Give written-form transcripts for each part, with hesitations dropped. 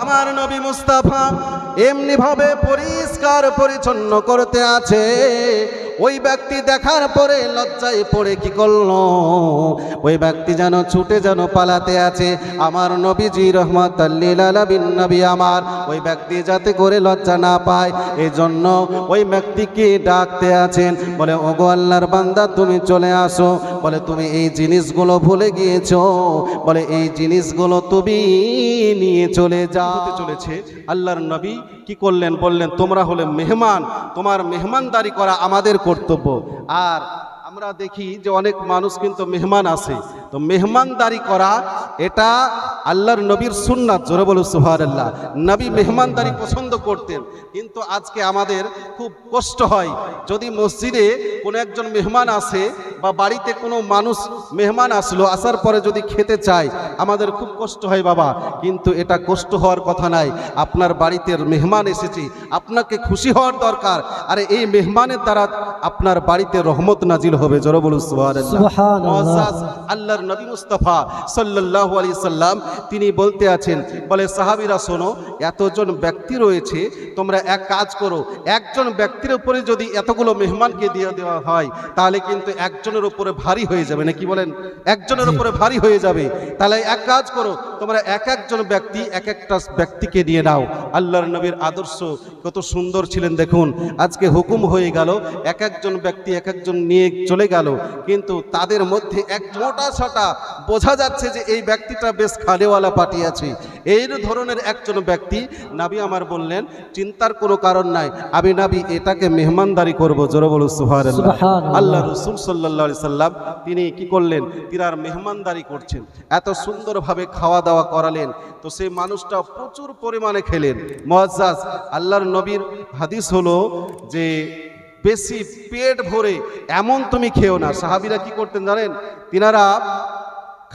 আমার নবী মুস্তাফা এমনি ভাবে পরিষ্কার পরিচ্ছন্ন করতে আছে, ওই ব্যক্তি দেখার পরে লজ্জায় পড়ে কি করলো, ওই ব্যক্তি যেন ছুটে যেন পালাতে আছে। আমার নবীজি রহমাতুল লিল আলামিন নবী আমার, ওই ব্যক্তি যাতে করে লজ্জা না পায় এই জন্য ওই ব্যক্তিকে ডাকতে আছেন, বলে ওগো আল্লাহর বান্দা তুমি চলে আসো, বলে তুমি এই জিনিসগুলো ভুলে গিয়েছো, বলে এই জিনিসগুলো তুমি নিয়ে চলে যাও। চলেছে আল্লাহর নবী কি করলেন, বললেন তোমরা হলে মেহমান, তোমার মেহমানদারি করা আমাদের কর্তব্য। আর আমরা দেখি যে অনেক মানুষ কিন্তু মেহমান আসে, তো মেহমানদারি করা এটা আল্লাহর নবীর সুন্নাত। জোরে বলো সুবহানাল্লাহ। নবী মেহমানদারি পছন্দ করতেন, কিন্তু আজকে আমাদের খুব কষ্ট হয় যদি মসজিদে কোনো একজন মেহমান আসে বা বাড়িতে কোনো মানুষ মেহমান আসলো, আসার পরে যদি খেতে চায় আমাদের খুব কষ্ট হয় বাবা, কিন্তু এটা কষ্ট হওয়ার কথা নাই। আপনার বাড়িতে মেহমান এসেছে, আপনাকে খুশি হওয়ার দরকার। আরে এই মেহমানের দ্বারা আপনার বাড়িতে রহমত নাজিল হবে। জোরে বলুন সুবহানাল্লাহ। আল্লাহর নবী মুস্তাফা সাল্লাল্লাহু আলাইহি সাল্লাম তিনি বলতে আছেন, বলে সাহাবীরা শোনো, এতজন ব্যক্তি রয়েছে, তোমরা এক কাজ করো, একজন ব্যক্তির উপরে যদি এতগুলো মেহমানকে দিয়ে দেওয়া হয় তাহলে কিন্তু একজনের উপরে ভারী হয়ে যাবে, নাকি বলেন? একজনের উপরে ভারী হয়ে যাবে। তাহলে এক কাজ করো, তোমরা এক একজন ব্যক্তি এক একটা ব্যক্তিকে নিয়ে নাও। আল্লাহর নবীর আদর্শ কত সুন্দর ছিলেন দেখুন। আজকে হুকুম হয়ে গেল এক একজন ব্যক্তি এক একজন নিয়ে চলে গেল, কিন্তু তাদের মধ্যে এক মোটা ছাটা বোঝা যাচ্ছে যে এই ব্যক্তিটা বেশ খালেওয়ালা পার্টি আছে, এই ধরনের একজন ব্যক্তি নবী আমার বললেন চিন্তার কোনো কারণ নাই, আমি নবী এটাকে মেহমানদারি করব। জোরে বলুন সুবহানাল্লাহ। আল্লাহ রাসূল সাল্লাল্লাহু আলাইহি সাল্লাম তিনি কি করলেন, তিনার মেহমানদারি করছেন, এত সুন্দরভাবে খাওয়া দাওয়া করালেন, তো সেই মানুষটা প্রচুর পরিমাণে খেলেন। মুআজ্জাজ আল্লাহর নবীর হাদিস হলো যে বেশি পেট ভরে এমন তুমি খেও না। সাহাবীরা কি করতেন জানেন, তিনারা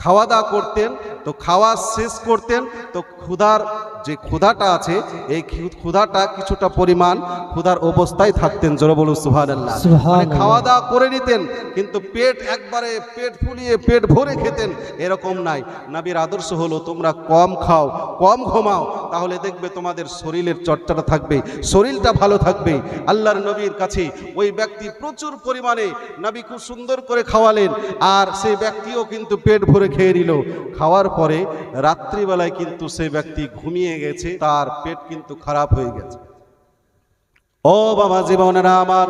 খাওয়া দাওয়া করতেন, তো খাওয়া শেষ করতেন, তো ক্ষুধার যে ক্ষুধাটা আছে এই ক্ষুধাটা কিছুটা পরিমাণ ক্ষুধার অবস্থায় থাকতেন। জোরে বলুন সুবহানাল্লাহ। মানে খাওয়া দাওয়া করে নিতেন, কিন্তু পেট একবারে পেট ফুলিয়ে পেট ভরে খেতেন এরকম নাই। নবীর আদর্শ হলো তোমরা কম খাও, কম ঘুমাও, তাহলে দেখবে তোমাদের শরীরের চর্চাটা থাকবে, শরীরটা ভালো থাকবে। আল্লাহর নবীর কাছে ওই ব্যক্তি প্রচুর পরিমাণে নবী খুব সুন্দর করে খাওয়ালেন, আর সেই ব্যক্তিও কিন্তু পেট ভরে খেয়ে নিল। খাওয়ার পরে রাত্রিবেলায় কিন্তু সেই ব্যক্তি ঘুমিয়ে গেছে, তার পেট কিন্তু খারাপ হয়ে গেছে। ও বাবা জীবনেরা আমার,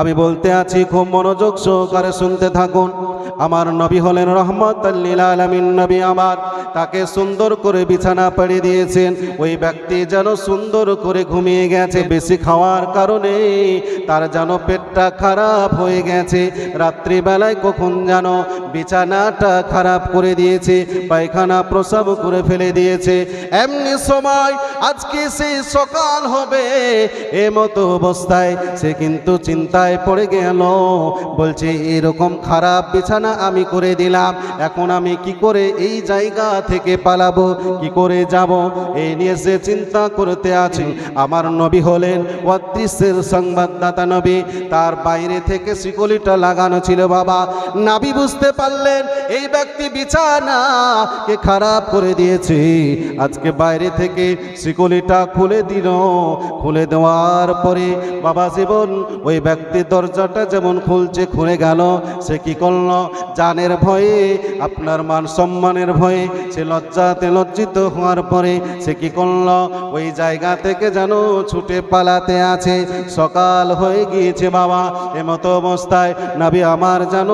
আমি বলতে আছি খুব মনোযোগ সহকারে শুনতে থাকুন। আমার নবী হলেন রহমাতুল লিল আলামিন নবী আমার, তাকে সুন্দর করে বিছানা পেড়ে দিয়েছেন, ওই ব্যক্তি যেন সুন্দর করে ঘুমিয়ে গেছে। বেশি খাওয়ার কারণে তার যেন পেটটা খারাপ হয়ে গেছে, রাত্রিবেলায় কখন যেন বিছানাটা খারাপ করে দিয়েছে, পায়খানা প্রস্রাব করে ফেলে দিয়েছে। এমনি সময় আজকে সেই সকাল হবে, এমতো অবস্থায় সে কিন্তু চিন্তায় পড়ে গেল, বলছে এরকম খারাপ বিছানা আমি করে দিলাম, এখন আমি কি করে এই জায়গা থেকে পালাবো, কি করে যাব, এই নিয়ে সে চিন্তা করতে আছে। আমার নবী হলেন অদৃশ্যের সংবাদদাতা নবী, তার বাইরে থেকে শিকলিটা লাগানো ছিল বাবা। নবী বুঝতে পারলেন এই ব্যক্তি বিছানাকে খারাপ করে দিয়েছে, আজকে বাইরে থেকে শিকলিটা খুলে দিল। খুলে দেওয়ার পরে বাবা জীবন ওই ব্যক্তি দরজাটা যেমন খুলছে খুলে গেল, সে কি করলো, জানের ভয়ে আপনার মান সম্মানের ভয়ে সে লজ্জাতে লজ্জিত হওয়ার পরে সে কি করলো, ওই জায়গা থেকে যেন ছুটে পালাতে আছে। সকাল হয়ে গিয়েছে বাবা, এমতো অবস্থায় নবী আমার যেন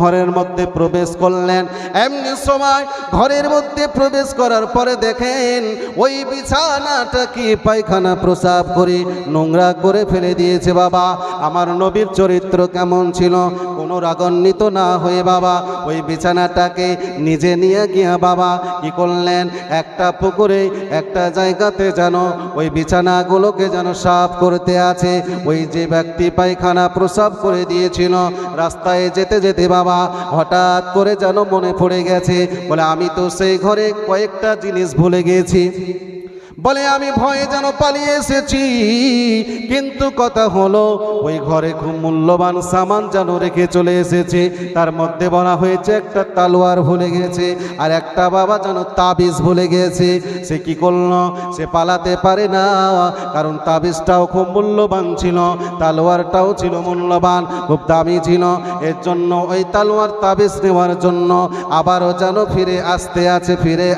ঘরের মধ্যে প্রবেশ করলেন। এমনি সময় ঘরের মধ্যে প্রবেশ করার পরে দেখেন ওই বিছানাটা কি পায়খানা প্রস্রাব করে নোংরা করে ফেলে দিয়েছে বাবা। আমার নবীর চরিত্র কেমন ছিল, কোনো রাগান্বিত না হয়ে বাবা ওই বিছানাটাকে নিজে নিয়ে গিয়া বাবা কি করলেন, একটা পুকুরে একটা জায়গাতে যেন ওই বিছানাগুলোকে যেন সাফ করতে আছে। ওই যে ব্যক্তি পায়খানা প্রস্রাব করে দিয়েছিল, রাস্তায় যেতে যেতে বাবা হঠাৎ করে যেন মনে পড়ে গেছে, বলে আমি তো সেই ঘরে কয়েকটা জিনিস ভুলে গেছি। বলে আমি ভয়ে যেন পালিয়ে এসেছি, কিন্তু কথা হলো ওই ঘরে খুব মূল্যবান সামান যেন রেখে চলে এসেছে। তার মধ্যে বলা হয়েছে একটা তালোয়ার ভুলে গেছে, আর একটা বাবা যেন তাবিজ ভুলে গেছে। সে কি করলো? সে পালাতে পারে না, কারণ তাবিজটাও খুব মূল্যবান ছিল, তালোয়ারটাও ছিল মূল্যবান, খুব দামি ছিল। এর জন্য ওই তালোয়ার তাবিজ নেওয়ার জন্য আবারও যেন ফিরে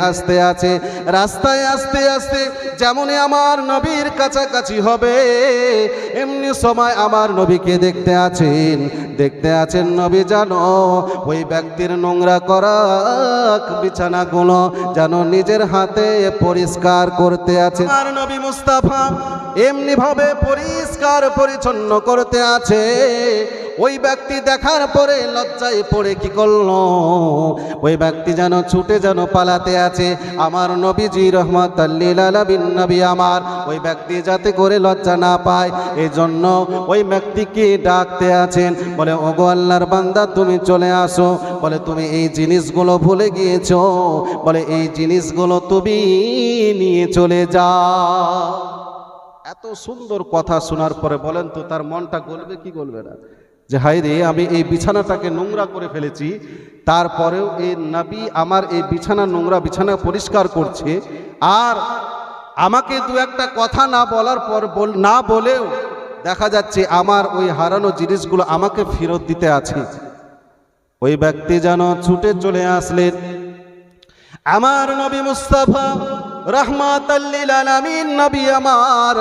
আসতে আছে রাস্তায় আসতে আসতে যেমনই আমার নবীর কাছাকাছি হবে, এমনি সময় আমার নবীকে দেখতে আছেন নবী যেন ওই ব্যক্তির নোংরা করা বিছানাগুলো যেন নিজের হাতে পরিষ্কার করতে আছে। আমার নবী মুস্তাফা এমনি ভাবে পরিষ্কার পরিচ্ছন্ন করতে আছে। ওই ব্যক্তি দেখার পরে লজ্জায় পড়ে কি করলো? ওই ব্যক্তি যেন ছুটে যেন পালাতে আছে। আমার নবীজি রহমাতাল লিল আলামিন নবী আমার, ওই ব্যক্তি যাতে করে লজ্জা না পায় এই জন্য ওই ব্যক্তিকে ডাকতে আছেন, বলে ওগো আল্লাহর বান্দা তুমি চলে আসো। বলে তুমি এই জিনিসগুলো ভুলে গিয়েছো, বলে এই জিনিসগুলো তুমি নিয়ে চলে যাও। এত সুন্দর কথা শোনার পরে বলেন তো তার মনটা গলবে কি গলবে না? যে হায় রে, আমি এই বিছানাটাকে নোংরা করে ফেলেছি, তারপরেও এই নবী আমার এই বিছানা পরিষ্কার করছে, আর আমাকে দু একটা কথা না বলার পর না বলেও দেখা যাচ্ছে আমার ওই হারানো জিনিসগুলো আমাকে ফেরত দিতে আছে। ওই ব্যক্তি যেন ছুটে চলে আসলেন। আমার নবী মুস্তাফা রাহমাতাল লিল আলামিন নবী আমার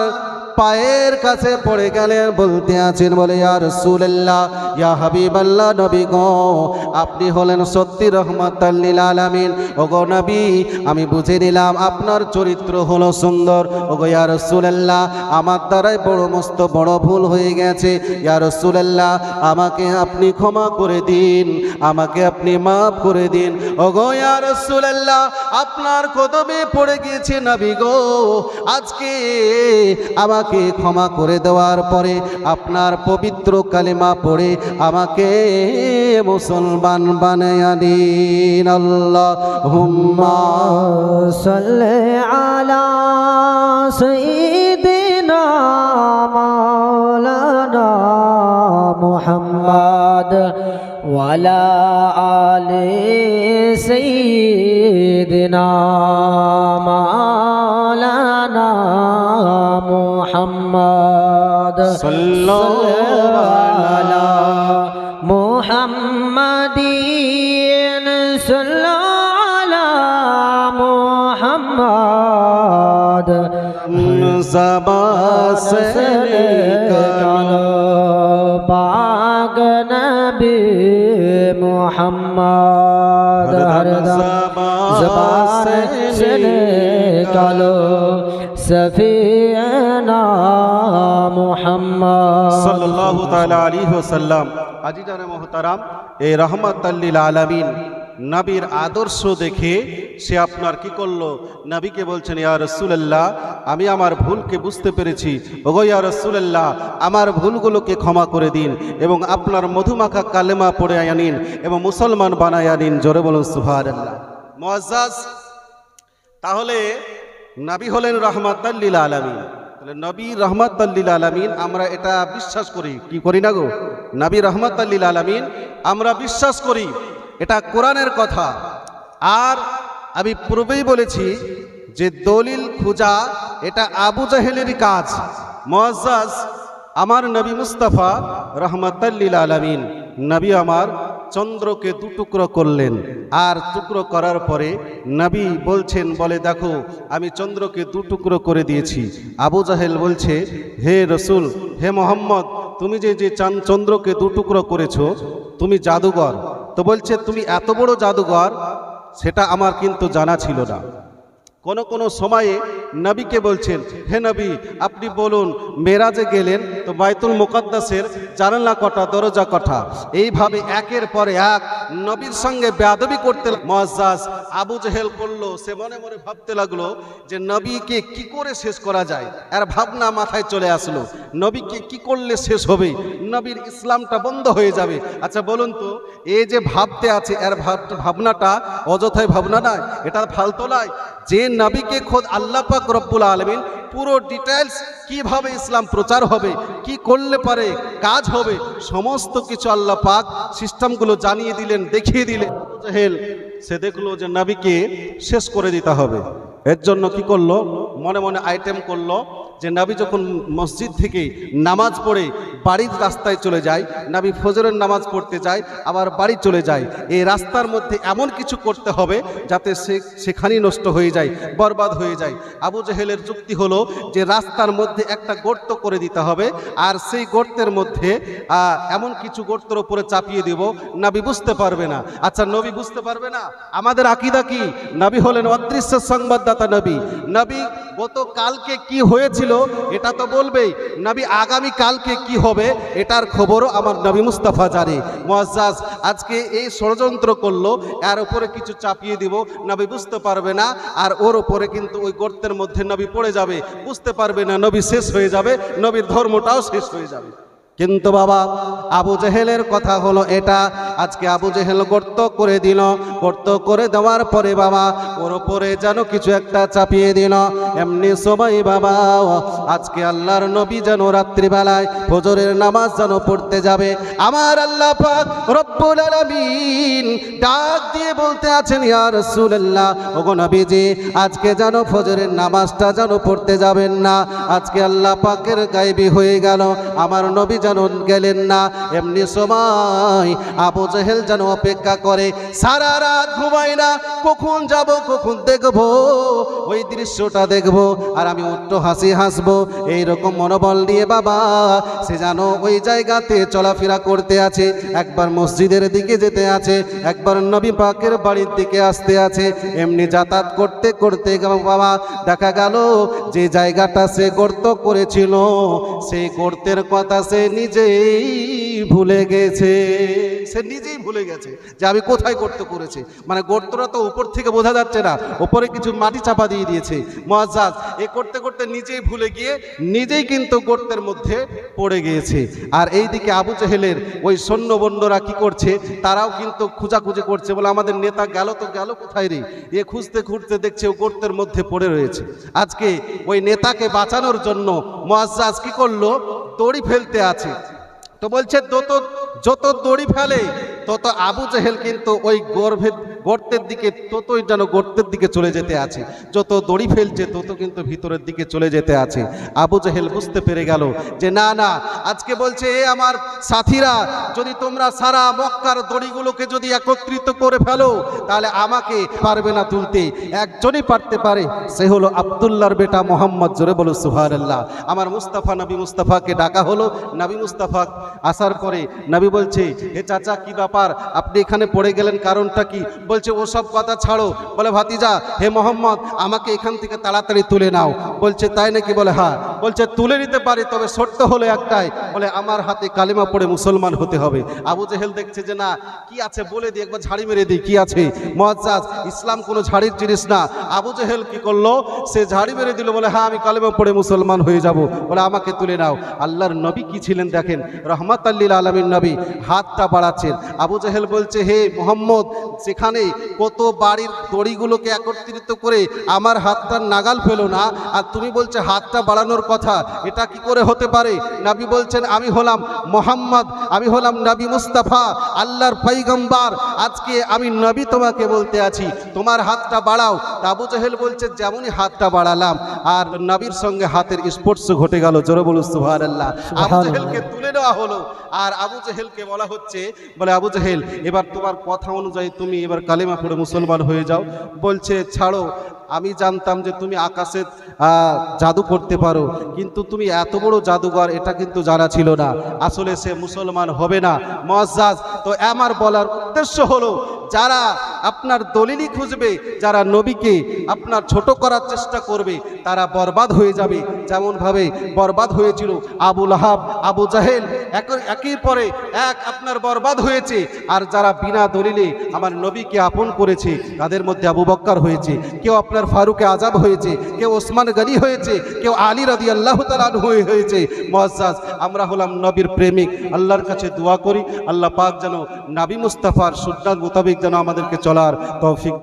পায়ের কাছে পড়ে গেলেন, বলতে আছেন, বলে ইয়া রাসূলুল্লাহ, ইয়া হাবিবাল্লাহ, নবী গো আপনি হলেন সত্যি রহমাতাল লিল আলামিন। ওগো নবী, আমি বুঝে নিলাম আপনার চরিত্র হলো সুন্দর। ওগো ইয়া রাসূলুল্লাহ, আমার দ্বারাই মস্ত বড় ভুল হয়ে গেছে। ইয়া রাসূলুল্লাহ, আমাকে আপনি ক্ষমা করে দিন, আমাকে আপনি মাফ করে দিন। ওগো ইয়া রাসূলুল্লাহ, আপনার কদমে পড়ে গিয়েছে নবী গো, আজকে আমাকে ক্ষমা করে দেওয়ার পরে আপনার পবিত্র কালেমা পড়ে আমাকে মুসলমান বানায়া দিন। আল্লাহুম্মা সাল্লি আলা সাইয়্যিদিনা মাওলানা মুহাম্মদ ওয়া আলা আলি সাইয়্যিদিনা মাওলানা মুহাম্মদ সাল্লাল্লাহু আলা মুহাম্মাদিন সাল্লাল্লাহু আলা মুহাম্মদ ज़बा से निकालो पाक नबी मुहम्मद हरदम ज़बान से निकालो सफीना मुहम्मद सल्लल्लाहु ताला अलैहि वसल्लम। আজিজানে মোহতারাম, এই রহমাতাল লিল আলামিন নবীর আদর্শ দেখে সে আপনার কি করলো? নবীকে বলছেন, ইয়া রাসূলুল্লাহ, আমি আমার ভুলকে বুঝতে পেরেছি। ওগো ইয়া রাসূলুল্লাহ, আমার ভুলগুলোকে ক্ষমা করে দিন এবং আপনার মধুমাখা কালেমা পড়ে আনিন এবং মুসলমান বানায় আনিন। জোরে বলুন সুবহানাল্লাহ। মুআজ্জাজ, তাহলে নবী হলেন রহমাতাল লিল আলামিন। তাহলে নবী রহমাতাল লিল আলামিন আমরা এটা বিশ্বাস করি, কি করি না গো? নবী রহমাতাল লিল আলামিন আমরা বিশ্বাস করি, এটা কোরআনের কথা। আর আমি পূর্বেই বলেছি যে দলিল খোঁজা এটা আবু জাহেলেরই কাজ। মুআজ্জাজ, আমার নবী মুস্তাফা রহমাতাল লিল আলামিন নবী আমার চন্দ্রকে দুটুকরো করলেন, আর টুকরো করার পরে নবী বলছেন, বলে দেখো আমি চন্দ্রকে দুটুকরো করে দিয়েছি। আবু জাহেল বলছে, হে রসুল, হে মোহাম্মদ, তুমি যে চন্দ্রকে দুটুকরো করেছো তুমি জাদুঘর। তো বলছে তুমি এত বড় জাদুঘর, সেটা আমার কিন্তু জানা ছিল না। কোন সময়ে নবীকে বলছেন, হে নবী আপনি বলুন মেরাজে গেলেন তো বাইতুল মুকাদ্দাসের জানালা কটা, দরজা কটা, এইভাবে একের পরে এক নবীর সঙ্গে বেয়াদবি করতে মুআজ্জাজ আবু জেহেল করলো। সে মনে মনে ভাবতে লাগলো যে নবীকে কি করে শেষ করা যায়, এর ভাবনা মাথায় চলে আসলো, নবীকে কি করলে শেষ হবে, নবীর ইসলামটা বন্ধ হয়ে যাবে। আচ্ছা বলুন তো, এই যে ভাবতে আছে এর ভাবনাটা অযথায় ভাবনা নয়, এটা ফালতু নয়। যে নবীকে খোদ আল্লাহ পাক রব্বুল আলামিন পুরো ডিটেলস কিভাবে ইসলাম প্রচার হবে, কি করলে পারে কাজ হবে, সমস্ত কিছু আল্লাহ পাক সিস্টেমগুলো জানিয়ে দিলেন, দেখিয়ে দিলেন। জাহেল সে দেখলো যে নবীকে শেষ করে দিতে হবে। এর জন্য কি করলো, মনে মনে আইটেম করলো যে নবী যখন মসজিদ থেকে নামাজ পড়ে বাড়ির রাস্তায় চলে যায়, নবী ফজরের নামাজ পড়তে যায় আবার বাড়ি চলে যায়, এই রাস্তার মধ্যে এমন কিছু করতে হবে যাতে সেখানেই নষ্ট হয়ে যায়, বরবাদ হয়ে যায়। আবু জেহেলের যুক্তি হলো যে রাস্তার মধ্যে একটা গর্ত করে দিতে হবে, আর সেই গর্তের মধ্যে এমন কিছু গর্তের উপরে চাপিয়ে দেব, নবী বুঝতে পারবে না। আচ্ছা নবী বুঝতে পারবে না, আমাদের আকীদা কি? নবী হলেন অদৃশ্য সংবাদদাতা। নবী গতকালকে কি হয়েছিল এটা তো বলবেই, নবী আগামী কালকে কি হবে এটার খবরও আমার নবী মুস্তাফা জানে। মুআজ্জাজ আজকে এই ষড়যন্ত্র করলো, এর উপরে কিছু চাপিয়ে দিব, নবী বুঝতে পারবে না, আর ওর উপরে কিন্তু ওই গর্তের মধ্যে নবী পড়ে যাবে, বুঝতে পারবে না, নবী শেষ হয়ে যাবে, নবীর ধর্মটাও শেষ হয়ে যাবে। কিন্তু বাবা আবু জেহেলের কথা হলো এটা, আজকে আবু জেহেল গর্ত করে দিল, গর্ত করে দেওয়ার পরে বাবা ওর উপরে যেন কিছু একটা চাপিয়ে দিল। এমনি সময় বাবা আজকে আল্লাহর নবী যেন রাত্রিবেলায় ফজরের নামাজ যেন পড়তে যাবে, আমার আল্লাহ পাক রব্বুল আলামিন ডাক দিয়ে বলতে আছেন, ইয়া রাসূলুল্লাহ, ওগো নবীজি আজকে যেন ফজরের নামাজটা যেন পড়তে যাবেন না। আজকে আল্লাহ পাকের গায়েবী হয়ে গেল, আমার নবী যেন গেলেন না। এমনি সময় আবু জেহেল যেন অপেক্ষা করে, সারা রাত ঘুমায় না, কখন যাব, কখন দেখব, ওই দৃশ্যটা দেখব, আর আমি একটু হাসি হাসবো, এইরকম মনোবল নিয়ে বাবা সে যেন ওই জায়গাতে চলাফেরা করতে আছে। একবার মসজিদের দিকে যেতে আছে, একবার নবী পাকের বাড়ির দিকে আসতে আছে। এমনি যাতায়াত করতে করতে বাবা দেখা গেল যে জায়গাটা সে গর্ত করেছিল, সেই গর্তের কথা সে নিজেই ভুলে গেছে। সে নিজেই ভুলে গেছে যে আমি কোথায় গর্ত করেছি, মানে গর্তটা তো উপর থেকে বোঝা যাচ্ছে না, উপরে কিছু মাটি চাপা দিয়ে দিয়েছে। মুআজ্জাজ এ করতে করতে নিজেই ভুলে গিয়ে নিজেই কিন্তু গর্তের মধ্যে পড়ে গিয়েছে। আর এইদিকে আবু জেহেলের ওই সৈন্যবন্ডরা কি করছে, তারাও কিন্তু খোঁজাখুঁজি করছে, বলে আমাদের নেতা গেল তো গেল কোথায় রে, এ খুঁজতে খুঁজতে দেখছে ও গর্তের মধ্যে পড়ে রয়েছে। আজকে ওই নেতাকে বাঁচানোর জন্য মুআজ্জাজ কি করলো, দড়ি ফেলতে আছে, তো বলছে যত দড়ি ফেলে তত আবু জেহেল কিন্তু ওই গর্তের দিকে, ততই যেন গর্তের দিকে চলে যেতে আছে, যত দড়ি ফেলছে তত কিন্তু ভিতরের দিকে চলে যেতে আছে। আবু জেহেল বুঝতে পেরে গেল যে না না, আজকে বলছে এ আমার সাথীরা, যদি তোমরা সারা মক্কার দড়িগুলোকে যদি একত্রিত করে ফেলো তাহলে আমাকে পারবে না তুলতে, একজনই পারতে পারে, সে হলো আব্দুল্লাহর বেটা মোহাম্মদ। জোরে বলো সুবহানাল্লাহ। আমার মুস্তাফা নবী মুস্তাফাকে ডাকা হলো। নবী মুস্তাফা আসার পরে নবী বলছে, হে চাচা কি ব্যাপার, আপনি এখানে পড়ে গেলেন, কারণটা কি? বলছে ওসব কথা ছাড়ো, বলে ভাতিজা হে মোহাম্মদ আমাকে এখান থেকে তাড়াতাড়ি তুলে নাও। বলছে তাই নাকি? বলে হ্যাঁ। বলছে তুলে নিতে পারি, তবে শর্ত হলো একটাই, বলে আমার হাতে কালিমা পড়ে মুসলমান হতে হবে। আবু জেহেল দেখছে যে না, কি আছে বলে দিই, একবার ঝাড়ি মেরে দিই, কি আছে। মুআজ্জাজ ইসলাম কোনো ঝাড়ির জিনিস না। আবু জেহেল কি করলো, সে ঝাড়ি মেরে দিল, বলে হ্যাঁ আমি কালিমা পড়ে মুসলমান হয়ে যাব, বলে আমাকে তুলে নাও। আল্লাহর নবী কি ছিলেন দেখেন, রহমাতাল লিল আলামিন নবী, হাতটা বাড়াচ্ছেন। আবু জেহেল বলছে হে মোহাম্মদ, সেখানে কত বাড়ির দড়িগুলোকে একত্রিত করে আমার হাতটা নাগাল ফেলো না, আর তুমি বলছে হাতটা বাড়ানোর কথা, এটা কি করে হতে পারে? নবী বলছেন আমি হলাম মোহাম্মদ, আমি হলাম নবী মুস্তাফা, আল্লাহর পয়গম্বর, আজকে আমি নবী তোমাকে বলতে আছি তোমার হাতটা বাড়াও। আবু জেহেল বলছে যেমনই হাতটা বাড়ালাম আর নবীর সঙ্গে হাতের স্পর্শ ঘটে গেল। জোরে বলুন সুবহানাল্লাহ। আবু জেহেলকে তুলে নেওয়া হলো, আর আবু জেহেলকে বলা হচ্ছে, বলে আবু জেহেল এবার তোমার কথা অনুযায়ী তুমি এবার কালেমা পড়ে মুসলমান হয়ে যাও। বলছে ছাড়ো, আমি জানতাম যে তুমি আকাশে জাদু করতে পারো, কিন্তু তুমি এত বড় জাদুঘর এটা কিন্তু জানা ছিল না, আসলে সে মুসলমান হবে না। মুআজ্জাজ তো আমার বলার উদ্দেশ্য হলো, যারা আপনার দলিলই খুঁজবে, যারা নবীকে আপনার ছোট করার চেষ্টা করবে, তারা বরবাদ হয়ে যাবে, যেমনভাবে বরবাদ হয়েছিল আবু লাহাব, আবু জাহেল, একের পরে এক আপনার বরবাদ হয়েছে। আর যারা বিনা দলিলে আমার নবীকে আপন করেছে, তাদের মধ্যে আবু বকর হয়েছে, কেউ আপনার ফারুকে আজাব হয়েছে, কেউ ওসমান গনি হয়েছে, কেউ আলী রাদিয়াল্লাহু তাআলা আনহু হয়েছে। মুআজ্জাজ আমরা হলাম নবীর প্রেমিক, আল্লাহর কাছে দোয়া করি আল্লাহ পাক যেন নবী মুস্তাফার সুন্নাত মোতাবেক যেন আমাদেরকে চলার তৌফিক